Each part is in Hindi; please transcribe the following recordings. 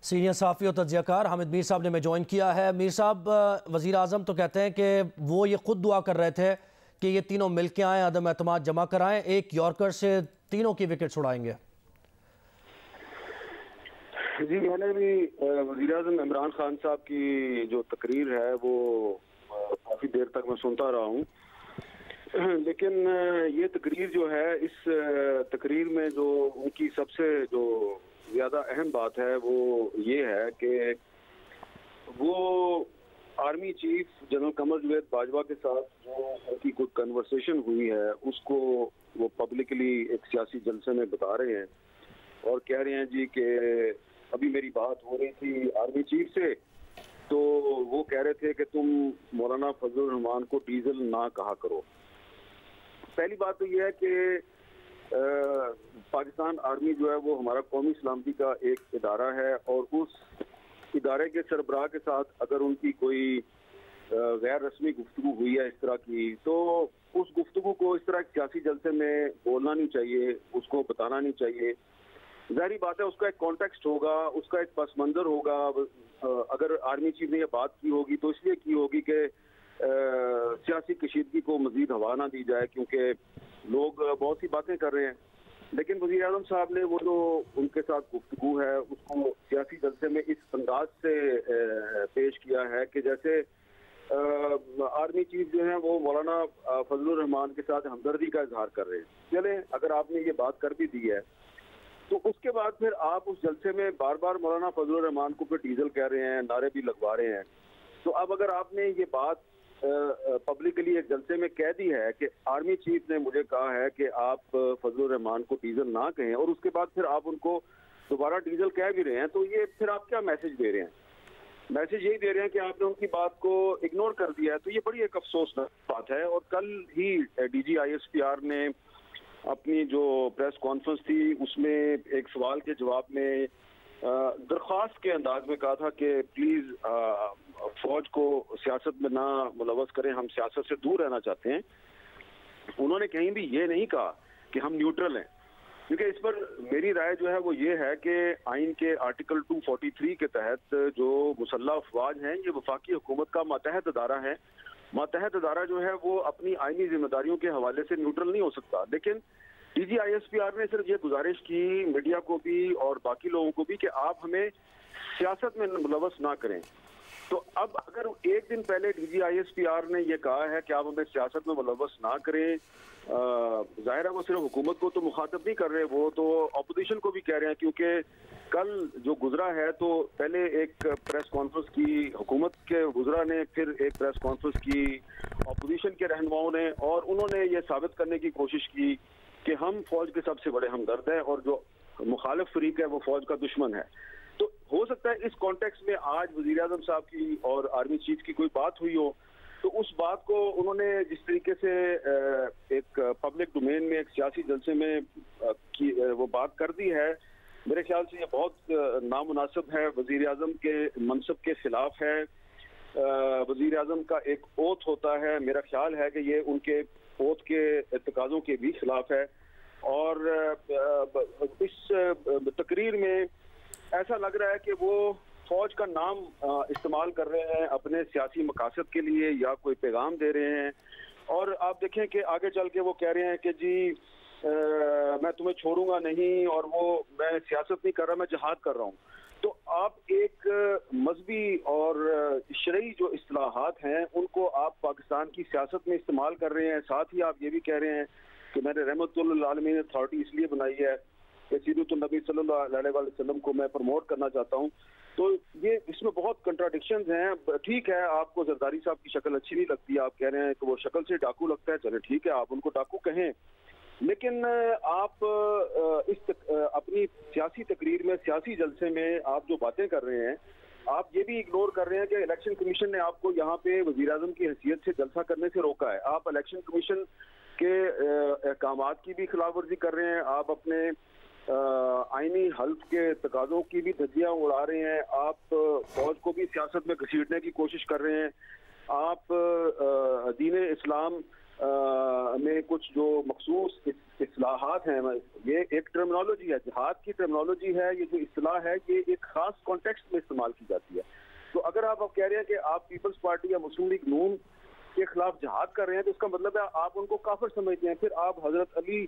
सीनियर सहाफ़ी और तज्ज़ियाकार हामिद मीर साहब ने मैं ज्वाइन किया है। मीर साहब, वज़ीर आज़म तो कहते हैं कि वो ये खुद दुआ कर रहे थे कि ये तीनों मिल के आएँ, अदम एतमाद जमा कराएं, एक यॉर्कर से तीनों की विकेट छुड़ाएंगे। जी, मैंने भी वज़ीर आज़म इमरान खान साहब की जो तकरीर है वो काफ़ी देर तक मैं सुनता रहा हूँ, लेकिन ये तकरीर जो है, इस तकरीर में जो उनकी सबसे जो ज़्यादा अहम बात है वो ये है कि वो army chief general Qamar Javed Bajwa के साथ जो उनकी कुछ कन्वर्सेशन हुई है उसको वो पब्लिकली एक सियासी जलसे में बता रहे हैं और कह रहे हैं जी कि अभी मेरी बात हो रही थी आर्मी चीफ से, तो वो कह रहे थे कि तुम मौलाना फजलुर रहमान को डीजल ना कहा करो। पहली बात तो ये है कि पाकिस्तान आर्मी जो है वो हमारा कौमी सलामती का एक इदारा है और उस इदारे के सरबराह के साथ अगर उनकी कोई गैर रस्मी गुफ्तगू हुई है इस तरह की, तो उस गुफ्तगू को इस तरह सियासी जलसे में बोलना नहीं चाहिए, उसको बताना नहीं चाहिए। ज़ाहिर बात है उसका एक कॉन्टेक्स्ट होगा, उसका एक पस मंज़र होगा। अगर आर्मी चीफ ने यह बात की होगी तो इसलिए की होगी कि सियासी कशीदगी को मजीद हवा ना दी जाए, क्योंकि लोग बहुत सी बातें कर रहे हैं। लेकिन वज़ीर आज़म साहब ने वो जो उनके साथ गुफ्तगू है उसको सियासी जलसे में इस अंदाज से पेश किया है कि जैसे आर्मी चीफ जो है वो मौलाना फजलुर रहमान के साथ हमदर्दी का इजहार कर रहे हैं। चले, अगर आपने ये बात कर भी दी है तो उसके बाद फिर आप उस जलसे में बार बार मौलाना फजलुर रहमान को फिर डीजल कह रहे हैं, नारे भी लगवा रहे हैं। तो अब अगर आपने ये बात पब्लिकली एक जलसे में कह दी है कि आर्मी चीफ ने मुझे कहा है कि आप फजलुर रहमान को डीजल ना कहें, और उसके बाद फिर आप उनको दोबारा डीजल कह भी रहे हैं, तो ये फिर आप क्या मैसेज दे रहे हैं? मैसेज यही दे रहे हैं कि आपने उनकी बात को इग्नोर कर दिया है। तो ये बड़ी एक अफसोसनाक बात है। और कल ही DG ISPR ने अपनी जो प्रेस कॉन्फ्रेंस थी उसमें एक सवाल के जवाब में दरख्वास्त के अंदाज में कहा था कि प्लीज फौज को सियासत में ना मुलव्वस करें, हम सियासत से दूर रहना चाहते हैं। उन्होंने कहीं भी ये नहीं कहा कि हम न्यूट्रल हैं, क्योंकि इस पर मेरी राय जो है वो ये है कि आइन के आर्टिकल 243 के तहत जो मुसल्लह अफवाज हैं ये वफाकी हुकूमत का मातहत अदारा है। मातहत अदारा जो है वो अपनी आइनी जिम्मेदारियों के हवाले से न्यूट्रल नहीं हो सकता। लेकिन DG ISPR ने सिर्फ ये गुजारिश की मीडिया को भी और बाकी लोगों को भी कि आप हमें सियासत में मुलव्वस ना करें। तो अब अगर एक दिन पहले DG ISPR ने यह कहा है कि आप हमें सियासत में मुलव्वस ना करें, जाहिर है वो सिर्फ हुकूमत को तो मुखातब नहीं कर रहे, वो तो अपोजिशन को भी कह रहे हैं। क्योंकि कल जो गुजरा है तो पहले एक प्रेस कॉन्फ्रेंस की हुकूमत के गुजरा ने, फिर एक प्रेस कॉन्फ्रेंस की अपोजिशन के रहनुमाओं ने, और उन्होंने ये साबित करने की कोशिश की कि हम फौज के सबसे बड़े हमदर्द हैं और जो मुखालिफ फरीक है वो फौज का दुश्मन है। तो हो सकता है इस कॉन्टेक्स्ट में आज वज़ीर आज़म साहब की और आर्मी चीफ की कोई बात हुई हो, तो उस बात को उन्होंने जिस तरीके से एक पब्लिक डोमेन में एक सियासी जलसे में वो बात कर दी है, मेरे ख्याल से ये बहुत नामुनासिब है, वज़ीर आज़म के मनसब के खिलाफ है। वज़ीर आज़म का एक ओथ होता है, मेरा ख्याल है कि ये उनके ओथ के तकाज़ों के भी खिलाफ है। और इस तकरीर में ऐसा लग रहा है कि वो फौज का नाम इस्तेमाल कर रहे हैं अपने सियासी मकासद के लिए या कोई पैगाम दे रहे हैं। और आप देखें कि आगे चल के वो कह रहे हैं कि जी मैं तुम्हें छोड़ूंगा नहीं, और वो मैं सियासत नहीं कर रहा, मैं जिहाद कर रहा हूँ। तो आप एक मजहबी और शरई जो इस्तिलाहात हैं उनको आप पाकिस्तान की सियासत में इस्तेमाल कर रहे हैं। साथ ही आप ये भी कह रहे हैं कि मैंने रहमतुल आलमीन अथॉरिटी इसलिए बनाई है कि सीरतुन नबी सल्लल्लाहु अलैहि वसल्लम को मैं प्रमोट करना चाहता हूँ। तो ये इसमें बहुत कंट्राडिक्शंस हैं। ठीक है, आपको जरदारी साहब की शक्ल अच्छी नहीं लगती, आप कह रहे हैं कि वो शक्ल से डाकू लगता है, चले ठीक है, आप उनको डाकू कहें, लेकिन आप अपनी सियासी तकरीर में, सियासी जलसे में आप जो बातें कर रहे हैं, आप ये भी इग्नोर कर रहे हैं कि इलेक्शन कमीशन ने आपको यहाँ पे वज़ीर आज़म की हैसियत से जलसा करने से रोका है। आप इलेक्शन कमीशन के अहकामात की भी खिलाफ वर्जी कर रहे हैं, आप अपने आईनी हल्फ के तकाज़ों की भी धज्जियां उड़ा रहे हैं, आप फौज को भी सियासत में घसीटने की कोशिश कर रहे हैं, आप दीन इस्लाम में कुछ जो मखसूस इस्लाहात हैं, ये एक टर्मिनोलॉजी है, जिहाद की टर्मिनोलॉजी है, ये जो इस्लाह है ये एक खास कॉन्टेक्स्ट में इस्तेमाल की जाती है। तो अगर आप कह रहे हैं कि आप पीपल्स पार्टी या मुस्लिम लीग नून के खिलाफ जिहाद कर रहे हैं तो इसका मतलब है आप उनको काफिर समझते हैं। फिर आप हजरत अली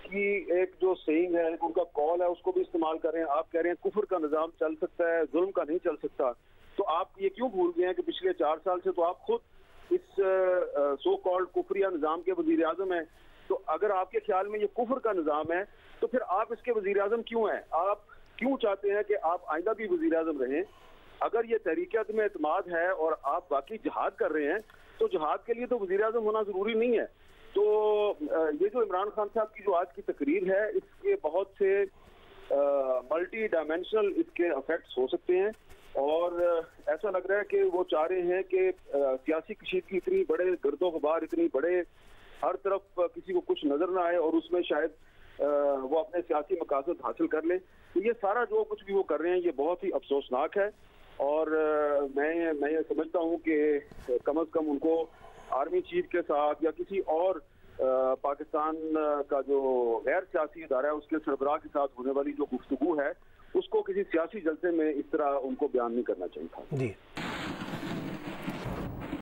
की एक जो सेइंग है, उनका कॉल है, उसको भी इस्तेमाल कर रहे हैं। आप कह रहे हैं कुफर का निज़ाम चल सकता है, जुल्म का नहीं चल सकता। तो आप ये क्यों भूल गए हैं कि पिछले 4 साल से तो आप खुद इस सो कॉल्ड कुफरिया निज़ाम के वजीर आज़म हैं। तो अगर आपके ख्याल में ये कुफर का निज़ाम है तो फिर आप इसके वजीर आज़म क्यों हैं? आप क्यों चाहते हैं कि आप आइंदा भी वजीर आज़म रहें? अगर ये तहरीक में एतमाद है और आप बाकी जिहाद कर रहे हैं तो जिहाद के लिए तो वजीर आज़म होना ज़रूरी नहीं है। तो ये जो इमरान खान साहब की जो आज की तकरीर है, इसके बहुत से मल्टी डायमेंशनल इसके इफेक्ट्स हो सकते हैं और ऐसा लग रहा है कि वो चाह रहे हैं कि सियासी कशीदगी इतनी बड़े गर्दो गुबार, इतनी बड़े हर तरफ किसी को कुछ नजर ना आए और उसमें शायद वो अपने सियासी मकासद हासिल कर ले। तो ये सारा जो कुछ भी वो कर रहे हैं ये बहुत ही अफसोसनाक है और मैं ये समझता हूँ कि कम से कम उनको आर्मी चीफ के साथ या किसी और पाकिस्तान का जो गैर सियासी इदारा है उसके सरबराह के साथ होने वाली जो गुफ्तगू है उसको किसी सियासी जलसे में इस तरह उनको बयान नहीं करना चाहिए था। जी।